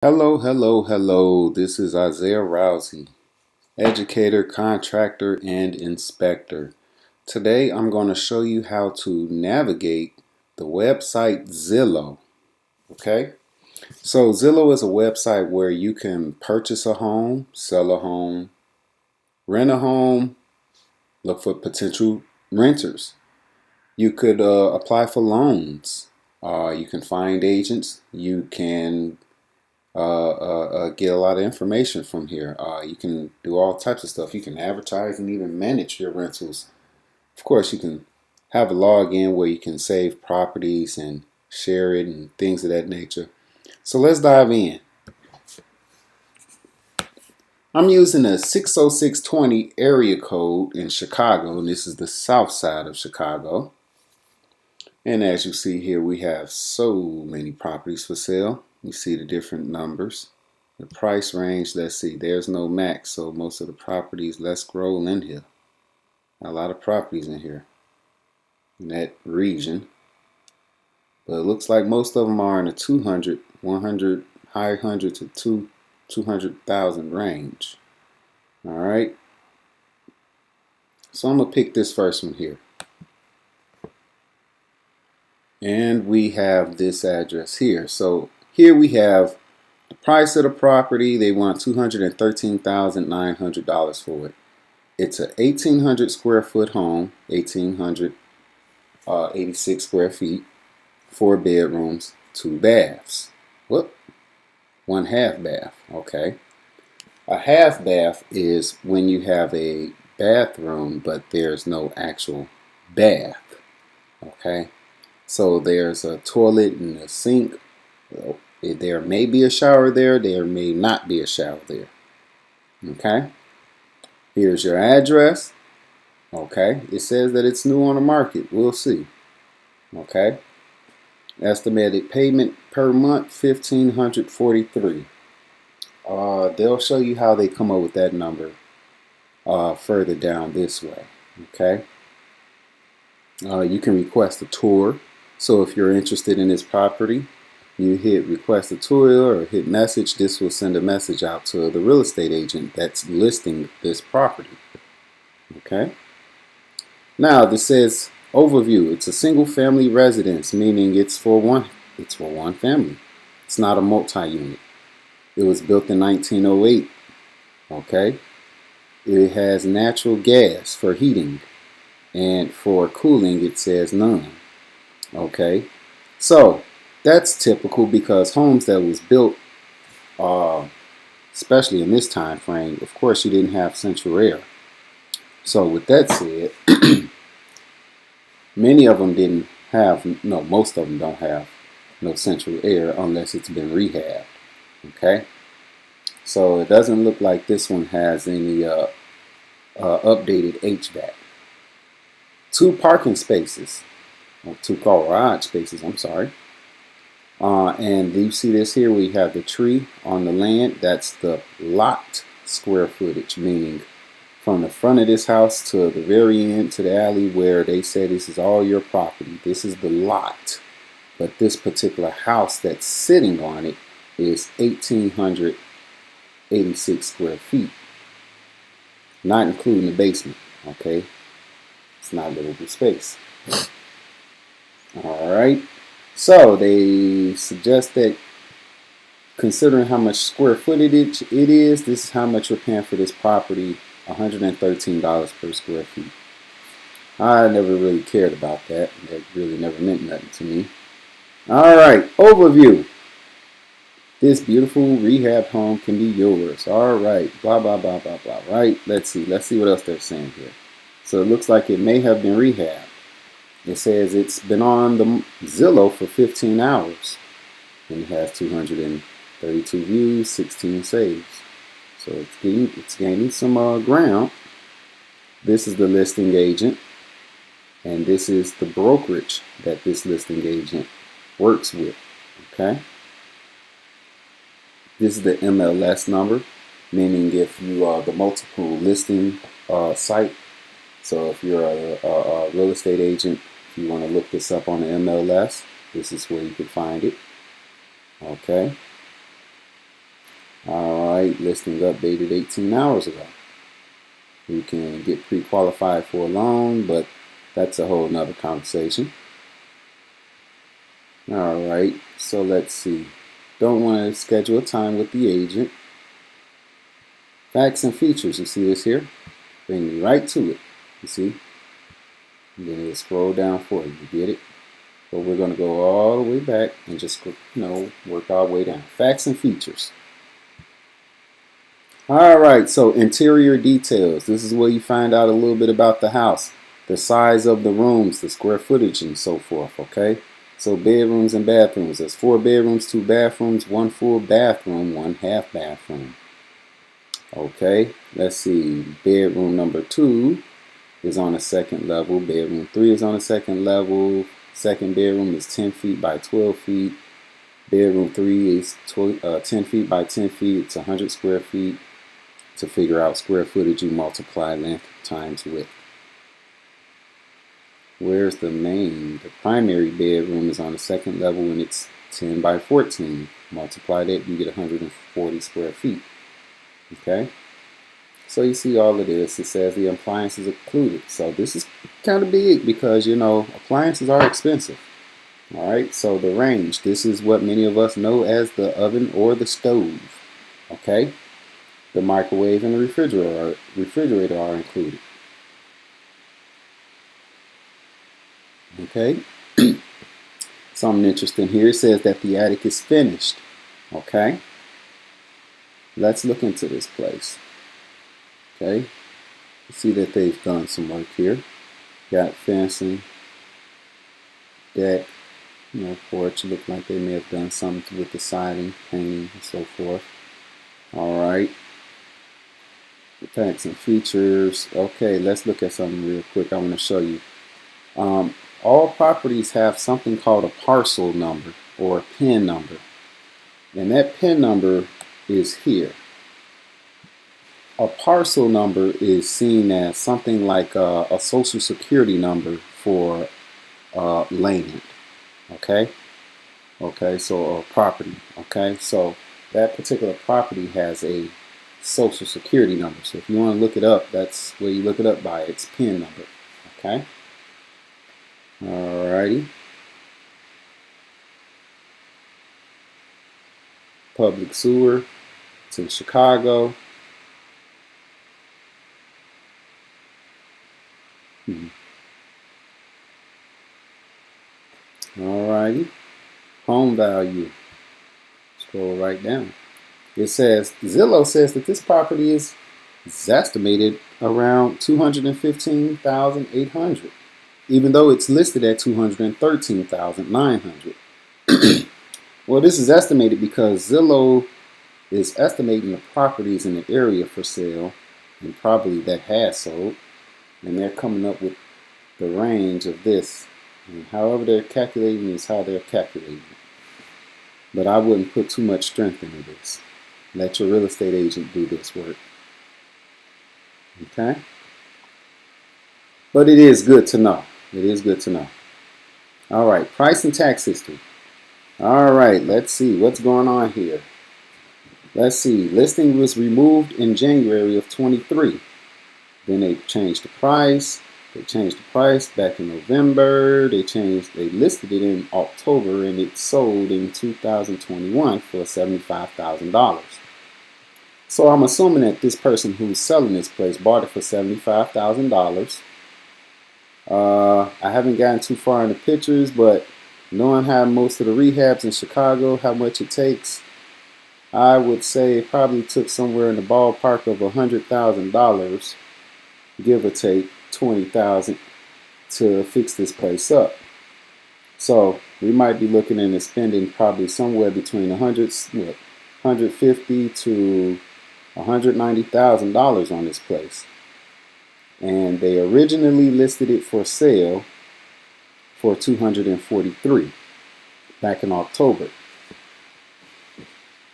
Hello, hello, hello. This is Isaiah Rousey, educator, contractor, and inspector. Today I'm going to show you how to navigate the website Zillow. Okay? So Zillow is a website where you can purchase a home, sell a home, rent a home, look for potential renters. You could apply for loans. You can find agents. You can get a lot of information from here. You can do all types of stuff. You can advertise and even manage your rentals. Of course, you can have a login where you can save properties and share it and things of that nature. So let's dive in. I'm using a 60620 area code in Chicago, and this is the south side of Chicago. And as you see here, we have so many properties for sale. You see the different numbers. The price range, let's see, there's no max, so most of the properties, let's scroll in here. A lot of properties in here in that region. But it looks like most of them are in the 200, 100, high 100 to 200,000 range. All right. So I'm going to pick this first one here. And we have this address here. So here we have the price of the property. They want $213,900 for it. It's a 1,800 square foot home, 1,886 square feet, 4 bedrooms, 2 baths. Whoop, 1 half bath. Okay. A half bath is when you have a bathroom, but there's no actual bath. Okay. So there's a toilet and a sink. There may be a shower there. There may not be a shower there. Okay. Here's your address. Okay. It says that it's new on the market. We'll see. Okay. Estimated payment per month, $1,543. They'll show you how they come up with that number further down this way. Okay. You can request a tour. So if you're interested in this property, you hit request a tour or hit message. This will send a message out to the real estate agent that's listing this property. Okay. Now this says overview. It's a single family residence, meaning it's for one family. It's not a multi-unit. It was built in 1908. Okay. It has natural gas for heating, and for cooling it says none. Okay, so that's typical because homes that was built, especially in this time frame, of course you didn't have central air. So with that said, many of them didn't have, no, most of them don't have no central air unless it's been rehabbed. Okay, so it doesn't look like this one has any updated HVAC. 2 parking spaces. 2 garage spaces, I'm sorry. And you see this here, we have the tree on the land. That's the lot square footage, meaning from the front of this house to the very end to the alley where they say this is all your property. This is the lot. But this particular house that's sitting on it is 1,886 square feet, not including the basement. Okay, it's not livable space. Alright, so they suggest that considering how much square footage it is, this is how much you're paying for this property, $113 per square feet. I never really cared about that. That really never meant nothing to me. Alright, overview. This beautiful rehab home can be yours. Alright, blah, blah, blah, blah, blah. Right, let's see what else they're saying here. So it looks like it may have been rehabbed. It says it's been on the Zillow for 15 hours. And it has 232 views, 16 saves. So it's gaining some ground. This is the listing agent. And this is the brokerage that this listing agent works with. Okay. This is the MLS number, meaning if you are the multiple listing site. So if you're a real estate agent, if you want to look this up on the MLS, this is where you can find it. Okay. right, listing updated 18 hours ago. You can get pre-qualified for a loan, but that's a whole nother conversation. All right, so let's see. Don't want to schedule a time with the agent. Facts and features, you see this here? Bring me right to it, you see? And then it'll scroll down for you, you get it? But we're going to go all the way back and just, work our way down. Facts and features. All right, so interior details. This is where you find out a little bit about the house, the size of the rooms, the square footage, and so forth, okay? So bedrooms and bathrooms. There's 4 bedrooms, 2 bathrooms, 1 full bathroom, 1 half bathroom. Okay, let's see. Bedroom number 2 is on the 2nd level. Bedroom 3 is on the 2nd level. Second bedroom is 10 feet by 12 feet. Bedroom 3 is 10 feet by 10 feet. It's 100 square feet. To figure out square footage, you multiply length times width. Where's the primary bedroom is on the 2nd level and it's 10 by 14. Multiply that, you get 140 square feet. Okay, so you see all of this. It says the appliances included. So this is kind of big because, appliances are expensive. All right, so the range. This is what many of us know as the oven or the stove. Okay, the microwave and the refrigerator are included. Okay, something interesting here. It says that the attic is finished. Okay. Let's look into this place. Okay, you see that they've done some work here. Got fencing, deck, porch. Look like they may have done something with the siding, painting, and so forth. All right. Facts and features. Okay, let's look at something real quick. I want to show you. All properties have something called a parcel number or a PIN number, and that PIN number is here. A parcel number is seen as something like a social security number for land. Okay, so a property. Okay, so that particular property has a social security number. So if you want to look it up, that's where you look it up by its PIN number. Okay, alrighty. Public sewer. It's in Chicago. Alrighty. Home value. Scroll right down. It says, Zillow says that this property is estimated around $215,800, even though it's listed at $213,900. Well, this is estimated because Zillow is estimating the properties in the area for sale, and probably that has sold, and they're coming up with the range of this. And however they're calculating is how they're calculating it. But I wouldn't put too much strength into this. Let your real estate agent do this work. Okay? But it is good to know. It is good to know. All right, price and tax history. All right, let's see what's going on here. Let's see. Listing was removed in January of 23. Then they changed the price. They changed the price back in November. They listed it in October, and it sold in 2021 for $75,000. So I'm assuming that this person who's selling this place bought it for $75,000. I haven't gotten too far in the pictures, but knowing how most of the rehabs in Chicago, how much it takes, I would say it probably took somewhere in the ballpark of $100,000, give or take $20,000, to fix this place up. So we might be looking into spending probably somewhere between $150,000 to $190,000 on this place. And they originally listed it for sale for $243,000 back in October.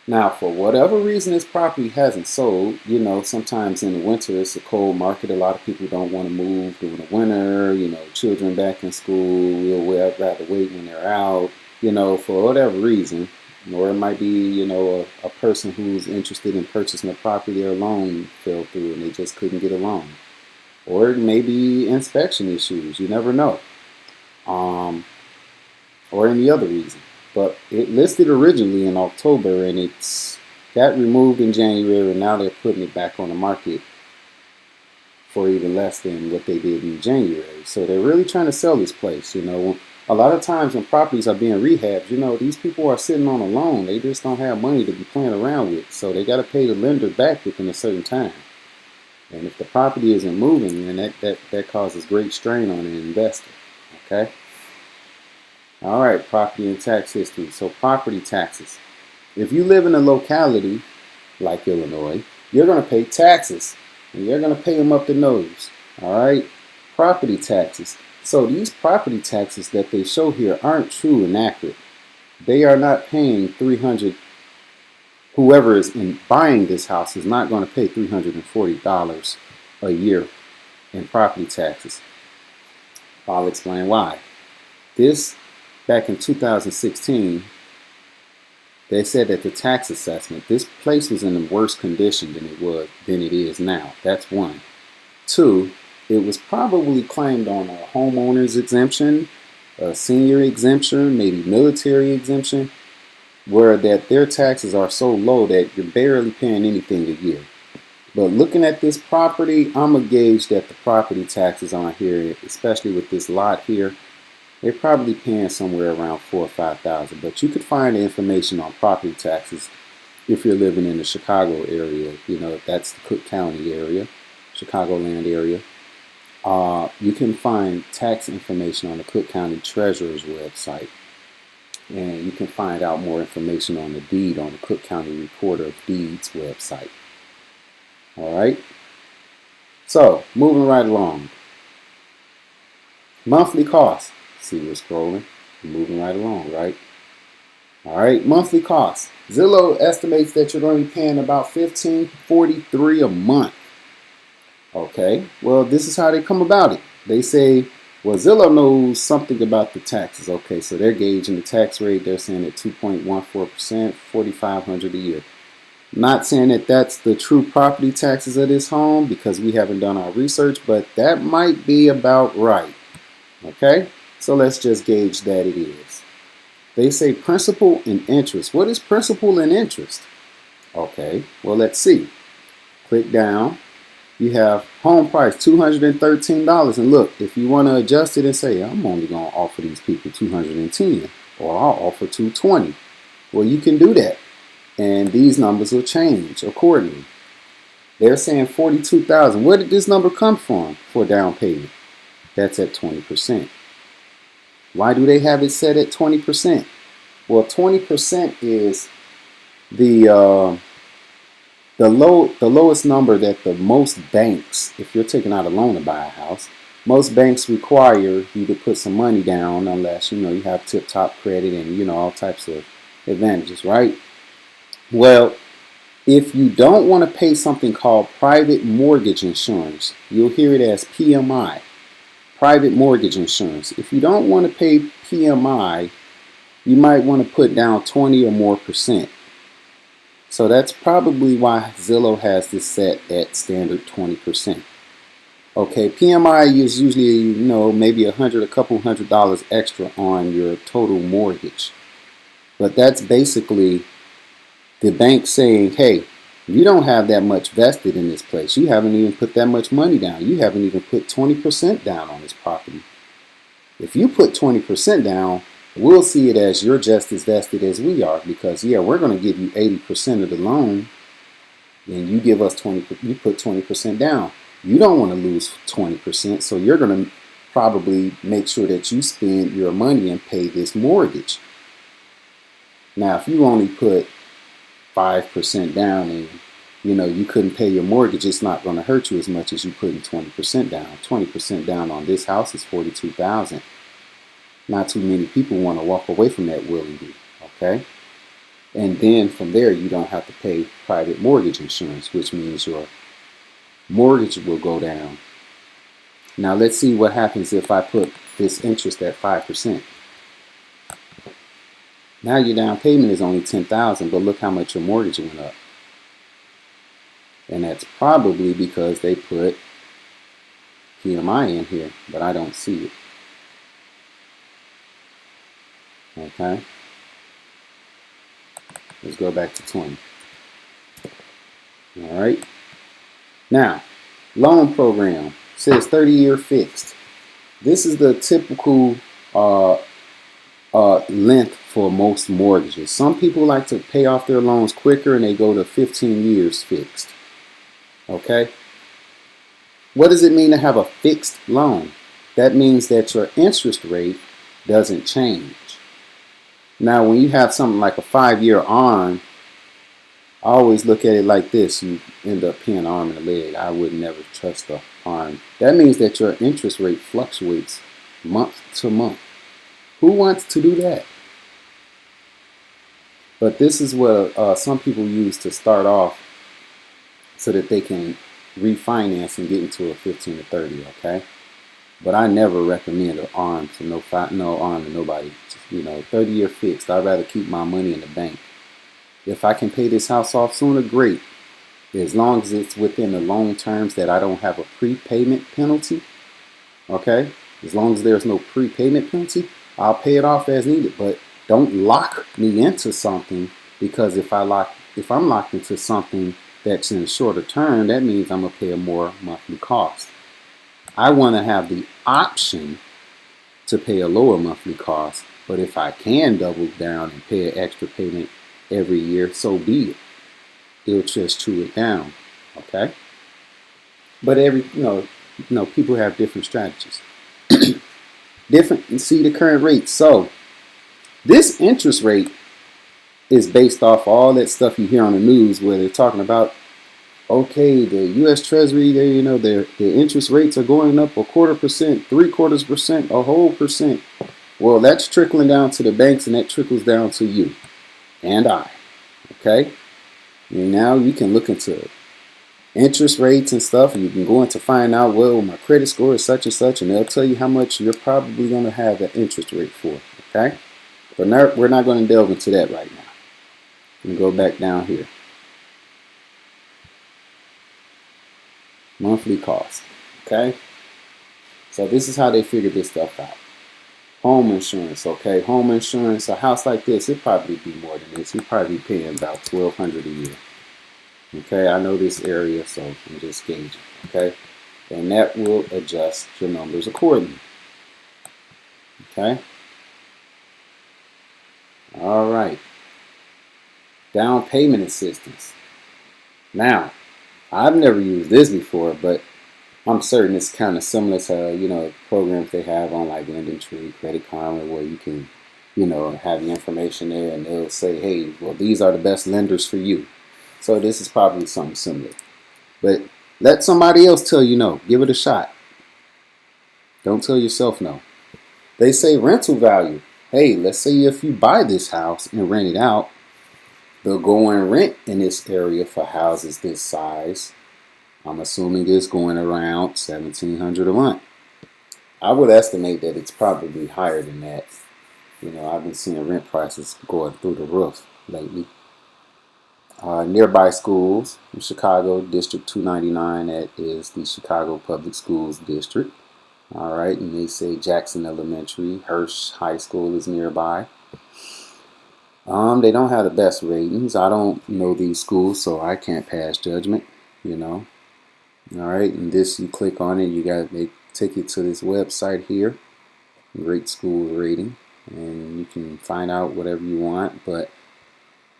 Now, for whatever reason this property hasn't sold, sometimes in the winter it's a cold market. A lot of people don't want to move during the winter. Children back in school will rather wait when they're out. For whatever reason, Or it might be, a person who's interested in purchasing a property, their loan fell through and they just couldn't get a loan. Or it may be inspection issues. You never know. Um, or any other reason. But it listed originally in October and it's got removed in January, and now they're putting it back on the market for even less than what they did in January. So they're really trying to sell this place. A lot of times when properties are being rehabbed, these people are sitting on a loan. They just don't have money to be playing around with. So they got to pay the lender back within a certain time. And if the property isn't moving, then that causes great strain on an investor. Okay? All right, property and tax history. So property taxes. If you live in a locality like Illinois, you're going to pay taxes. And you're going to pay them up the nose. All right? Property taxes. So these property taxes that they show here aren't true and accurate. They are not paying $300. Whoever is buying this house is not going to pay $340 a year in property taxes. I'll explain why. Back in 2016, they said that the tax assessment, this place was in worse condition than it is now. That's one. Two, it was probably claimed on a homeowner's exemption, a senior exemption, maybe military exemption, where that their taxes are so low that you're barely paying anything a year. But looking at this property, I'm going to gauge that the property taxes on here, especially with this lot here, they're probably paying somewhere around $4,000 or $5,000. But you could find the information on property taxes if you're living in the Chicago area. That's the Cook County area, Chicagoland area. You can find tax information on the Cook County Treasurer's website. And you can find out more information on the deed on the Cook County Recorder of Deeds website. All right. So, moving right along. Monthly costs. See, we're scrolling. We're moving right along, right? All right, monthly costs. Zillow estimates that you're going to be paying about $1,543 a month. Okay, well, this is how they come about it. They say, well, Zillow knows something about the taxes. Okay, so they're gauging the tax rate. They're saying at 2.14%, $4,500 a year. Not saying that that's the true property taxes of this home because we haven't done our research, but that might be about right. Okay, so let's just gauge that it is. They say principal and interest. What is principal and interest? Okay, well, let's see. Click down. You have home price, $213. And look, if you want to adjust it and say, I'm only going to offer these people $210 or I'll offer $220. Well, you can do that. And these numbers will change accordingly. They're saying $42,000. Where did this number come from for down payment? That's at 20%. Why do they have it set at 20%? Well, 20% is the lowest number that the most banks, if you're taking out a loan to buy a house, most banks require you to put some money down unless you have tip-top credit and all types of advantages, right? Well, if you don't want to pay something called private mortgage insurance, you'll hear it as PMI, private mortgage insurance. If you don't want to pay PMI, you might want to put down 20 or more percent. So that's probably why Zillow has this set at standard 20%. Okay, PMI is usually, maybe a couple $100 extra on your total mortgage. But that's basically the bank saying, hey, you don't have that much vested in this place. You haven't even put that much money down. You haven't even put 20% down on this property. If you put 20% down, we'll see it as you're just as vested as we are because, we're going to give you 80% of the loan and you give us 20%, you put 20% down. You don't want to lose 20%, so you're going to probably make sure that you spend your money and pay this mortgage. Now, if you only put 5% down and you couldn't pay your mortgage, it's not going to hurt you as much as you putting 20% down. 20% down on this house is $42,000. Not too many people want to walk away from that willingly, okay? And then from there, you don't have to pay private mortgage insurance, which means your mortgage will go down. Now let's see what happens if I put this interest at 5%. Now your down payment is only $10,000, but look how much your mortgage went up. And that's probably because they put PMI in here, but I don't see it. Okay. Let's go back to 20. All right. Now, loan program says 30-year fixed. This is the typical length for most mortgages. Some people like to pay off their loans quicker and they go to 15 years fixed. Okay. What does it mean to have a fixed loan? That means that your interest rate doesn't change. Now, when you have something like a 5-year ARM, I always look at it like this. You end up paying an arm and a leg. I would never trust the ARM. That means that your interest rate fluctuates month to month. Who wants to do that? But this is what some people use to start off so that they can refinance and get into a 15 to 30, okay? But I never recommend an ARM to no ARM to nobody. 30-year fixed. I'd rather keep my money in the bank. If I can pay this house off sooner, great. As long as it's within the loan terms that I don't have a prepayment penalty, okay? As long as there's no prepayment penalty, I'll pay it off as needed. But don't lock me into something, because if I'm locked into something that's in a shorter term, that means I'm gonna pay a more monthly cost. I want to have the option to pay a lower monthly cost, but if I can double down and pay an extra payment every year, so be it. It'll just chew it down, okay? But people have different strategies. See the current rate. So this interest rate is based off all that stuff you hear on the news where they're talking about, okay, the U.S. Treasury, their interest rates are going up 0.25%, 0.75%, a whole percent. Well, that's trickling down to the banks, and that trickles down to you and I. Okay? And now you can look into interest rates and stuff, and you can go in to find out, well, my credit score is such and such, and they'll tell you how much you're probably going to have that interest rate for. Okay? But we're not going to delve into that right now. And go back down here. Monthly cost. Okay? So this is how they figured this stuff out. Home insurance, okay? Home insurance, a house like this, it'd probably be more than this. You'd probably be paying about $1,200 a year. Okay, I know this area, so I'm just gauging, okay? And that will adjust your numbers accordingly. Okay? All right. Down payment assistance. Now, I've never used this before, but I'm certain it's kind of similar to, programs they have on like LendingTree, Credit Karma, where you can, have the information there and they'll say, hey, well, these are the best lenders for you. So this is probably something similar. But let somebody else tell you no. Give it a shot. Don't tell yourself no. They say rental value. Hey, let's say if you buy this house and rent it out, they'll go and rent in this area for houses this size. I'm assuming it's going around $1,700 a month. I would estimate that it's probably higher than that. I've been seeing rent prices going through the roof lately. Nearby schools in Chicago, District 299, that is the Chicago Public Schools District. All right, and they say Jackson Elementary, Hirsch High School is nearby. They don't have the best ratings. I don't know these schools, so I can't pass judgment, All right, and this, you click on it, they take you to this website here, Great School Rating, and you can find out whatever you want. But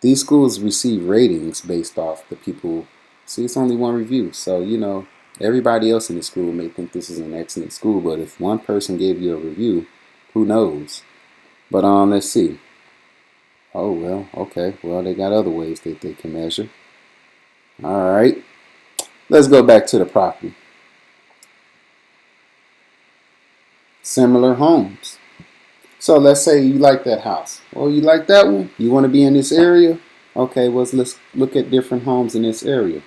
these schools receive ratings based off the people. See, it's only one review, so everybody else in the school may think this is an excellent school, but if one person gave you a review, who knows? But let's see. Oh, well, okay. Well, they got other ways that they can measure. All right. Let's go back to the property. Similar homes. So let's say you like that house. Well, you like that one? You want to be in this area? Okay, well, let's look at different homes in this area.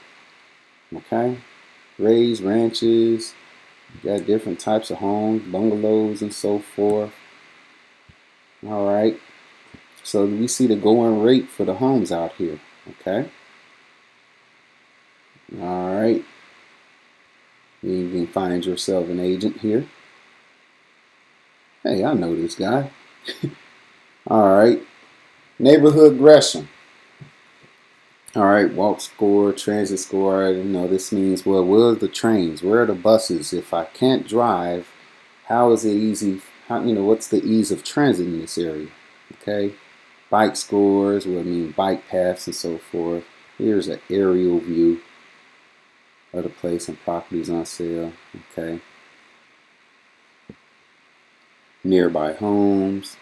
Okay. Raised ranches. You got different types of homes, bungalows and so forth. All right. So we see the going rate for the homes out here. Okay. All right. You can find yourself an agent here. Hey, I know this guy. All right. Neighborhood Gresham. All right. Walk score, transit score. You know, this means, well, where are the trains? Where are the buses? If I can't drive, how is it easy? What's the ease of transit in this area? Okay. Bike scores, what I mean bike paths and so forth. Here's an aerial view of the place and properties on sale. Okay. Nearby homes.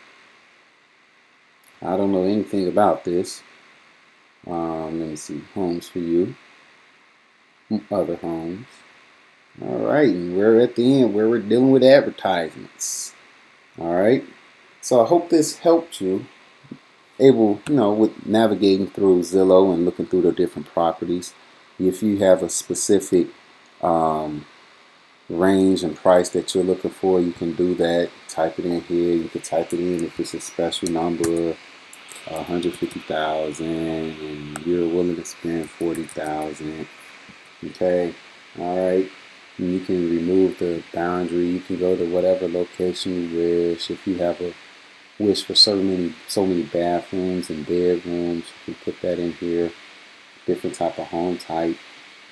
I don't know anything about this. Let me see. Homes for you. Other homes. All right. And we're at the end where we're dealing with advertisements. All right. So I hope this helped you able, with navigating through Zillow and looking through the different properties. If you have a specific range and price that you're looking for, you can do that. Type it in here. You can type it in if it's a special number, 150,000, and you're willing to spend 40,000. Okay, all right. And you can remove the boundary. You can go to whatever location you wish. If you have a wish for so many bathrooms and bedrooms, you can put that in here. Different type of home type.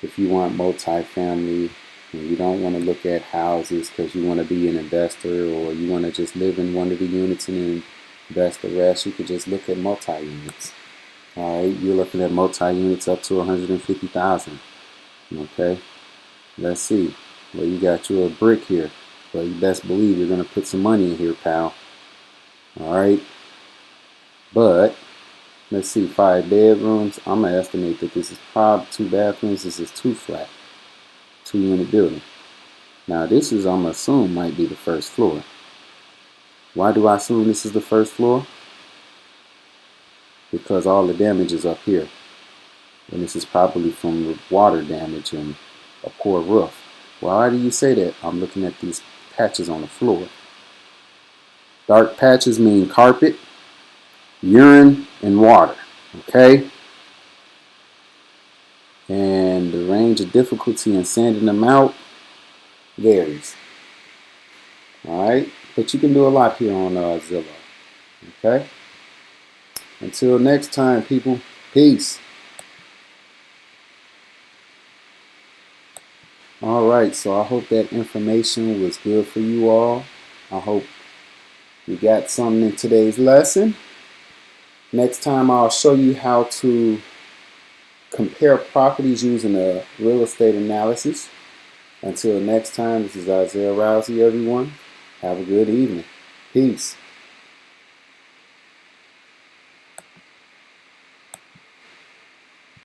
If you want multi-family and you don't want to look at houses because you want to be an investor, or you want to just live in one of the units and then invest the rest, you could just look at multi-units. All right, you're looking at multi-units up to 150,000. Okay, let's see. Well, you got you a brick here, but you best believe you're going to put some money in here, pal. All right, but let's see, 5 bedrooms. I'm going to estimate that this is probably 2 bathrooms. This is 2 flat, 2-unit building. Now this is, I'm going to assume, might be the first floor. Why do I assume this is the first floor? Because all the damage is up here. And this is probably from the water damage and a poor roof. Why do you say that? I'm looking at these patches on the floor. Dark patches mean carpet, urine, and water. Okay? And the range of difficulty in sanding them out varies. Alright? But you can do a lot here on Zillow. Okay? Until next time, people. Peace. Alright, so I hope that information was good for you all. I hope you got something in today's lesson. Next time I'll show you how to compare properties using a real estate analysis. Until next time, this is Isaiah Rousey, everyone. Have a good evening. Peace.